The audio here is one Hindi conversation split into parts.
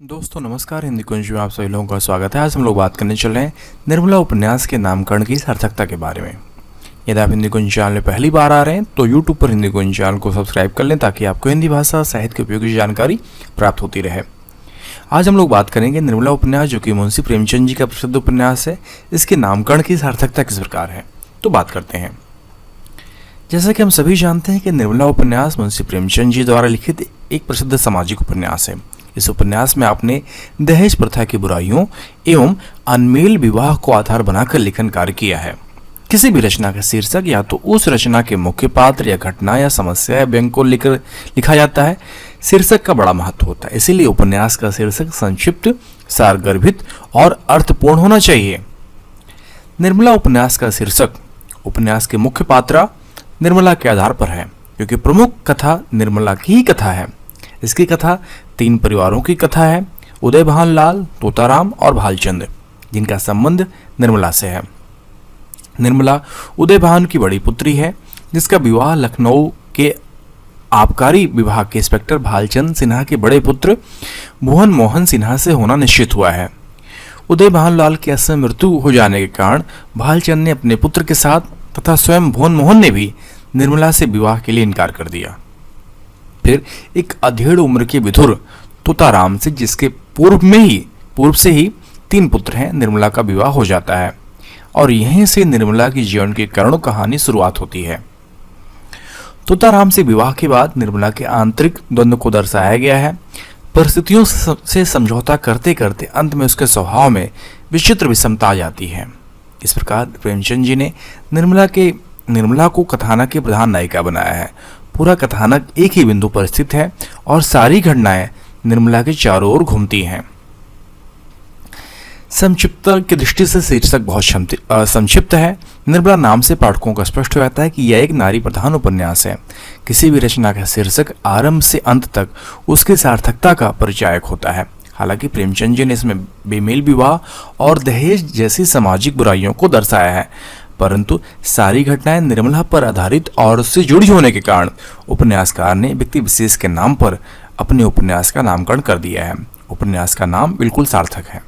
दोस्तों नमस्कार, हिंदी कुंज में आप सभी लोगों का स्वागत है। आज हम लोग बात करने चल रहे हैं निर्मला उपन्यास के नामकरण की सार्थकता के बारे में। यदि आप हिंदी कुंज चैनल में पहली बार आ रहे हैं तो यूट्यूब पर हिंदी कुंज चैनल को सब्सक्राइब कर लें ताकि आपको हिंदी भाषा साहित्य की उपयोगी जानकारी प्राप्त होती रहे। आज हम लोग बात करेंगे निर्मला उपन्यास, जो कि मुंशी प्रेमचंद जी का प्रसिद्ध उपन्यास है। इसके नामकरण की सार्थकता किस प्रकार है, तो बात करते हैं। जैसा कि हम सभी जानते हैं कि निर्मला उपन्यास मुंशी प्रेमचंद जी द्वारा लिखित एक प्रसिद्ध सामाजिक उपन्यास है। इस उपन्यास में आपने दहेज प्रथा की बुराइयों एवं अनमेल विवाह को आधार बनाकर लेखन कार्य किया है। किसी भी रचना का शीर्षक या तो उस रचना के मुख्य पात्र या घटना या समस्या या व्यंग को लेकर लिखा जाता है। शीर्षक का बड़ा महत्व होता है, इसीलिए उपन्यास का शीर्षक संक्षिप्त, सारगर्भित और अर्थपूर्ण होना चाहिए। निर्मला उपन्यास का शीर्षक उपन्यास के मुख्य पात्रा निर्मला के आधार पर है, क्योंकि प्रमुख कथा निर्मला की ही कथा है। इसकी कथा 3 परिवारों की कथा है, उदय भान लाल, तोताराम और भालचंद, जिनका संबंध निर्मला से है। निर्मला उदय भान की बड़ी पुत्री है, जिसका विवाह लखनऊ के आबकारी विभाग के इंस्पेक्टर भालचंद सिन्हा के बड़े पुत्र भुवन मोहन सिन्हा से होना निश्चित हुआ है। उदय भान लाल की असम मृत्यु हो जाने के कारण भालचंद ने अपने पुत्र के साथ तथा स्वयं भुवन मोहन ने भी निर्मला से विवाह के लिए इनकार कर दिया। फिर एक अधेड़ उम्र के विधुर तोताराम से, जिसके पूर्व से ही 3 पुत्र हैं, निर्मला का विवाह हो जाता है और यहीं से निर्मला की जीवन की करुण कहानी शुरुआत होती है। तोताराम से विवाह के बाद निर्मला के आंतरिक द्वंद्व को दर्शाया गया है। परिस्थितियों से समझौता करते करते अंत में उसके स्वभाव में विचित्र विषमता आ जाती है। इस प्रकार प्रेमचंद जी ने निर्मला को कथानक की प्रधान नायिका बनाया है। पूरा कथानक एक ही बिंदु पर स्थित है और सारी घटनाएं निर्मला के चारों ओर घूमती हैं। संक्षिप्तता की दृष्टि से शीर्षक बहुत संक्षिप्त है। निर्मला नाम से पाठकों को स्पष्ट हो जाता है कि यह एक नारी प्रधान उपन्यास है। किसी भी रचना का शीर्षक आरंभ से अंत तक उसकी सार्थकता का परिचायक होता है। हालांकि प्रेमचंद जी ने इसमें बेमेल विवाह और दहेज जैसी सामाजिक बुराइयों को दर्शाया है, परंतु सारी घटनाएं निर्मला पर आधारित और उससे जुड़ी होने के कारण उपन्यासकार ने व्यक्ति विशेष के नाम पर अपने उपन्यास का नामकरण कर दिया है। उपन्यास का नाम बिल्कुल सार्थक है।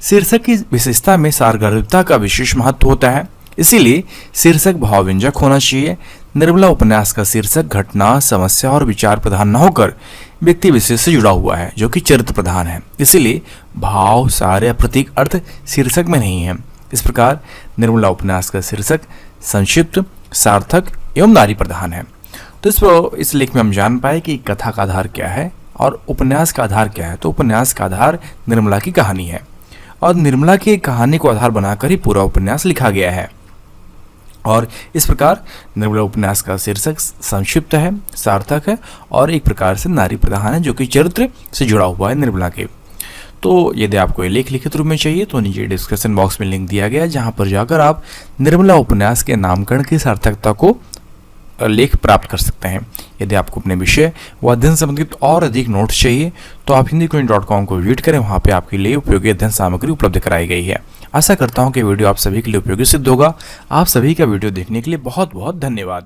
शीर्षक की विशेषता में सारगर्भिता का विशेष महत्व होता है, इसीलिए शीर्षक भावव्यंजक होना चाहिए। निर्मला उपन्यास का शीर्षक घटना, समस्या और विचार प्रधान न होकर व्यक्ति विशेष से जुड़ा हुआ है, जो कि चरित्र प्रधान है। इसीलिए भाव, सार या प्रतीक अर्थ शीर्षक में नहीं है। इस प्रकार निर्मला उपन्यास का शीर्षक संक्षिप्त, सार्थक एवं नारी प्रधान है। तो इस लेख में हम जान पाए कि कथा का आधार क्या है और उपन्यास का आधार क्या है। तो उपन्यास का आधार निर्मला की कहानी है और निर्मला की कहानी को आधार बनाकर ही पूरा उपन्यास लिखा गया है। और इस प्रकार निर्मला उपन्यास का शीर्षक संक्षिप्त है, सार्थक है और एक प्रकार से नारी प्रधान है, जो कि चरित्र से जुड़ा हुआ है निर्मला के। तो यदि आपको ये लेख लिखित रूप में चाहिए तो नीचे डिस्क्रिप्शन बॉक्स में लिंक दिया गया है, जहां पर जाकर आप निर्मला उपन्यास के नामकरण की सार्थकता को लेख प्राप्त कर सकते हैं। यदि आपको अपने विषय व अध्ययन संबंधित और अधिक नोट्स चाहिए तो आप hindicoin.com को विजिट करें। वहां पे आपके लिए उपयोगी अध्ययन सामग्री उपलब्ध कराई गई है। आशा करता हूं कि वीडियो आप सभी के लिए उपयोगी सिद्ध होगा। आप सभी का वीडियो देखने के लिए बहुत बहुत धन्यवाद।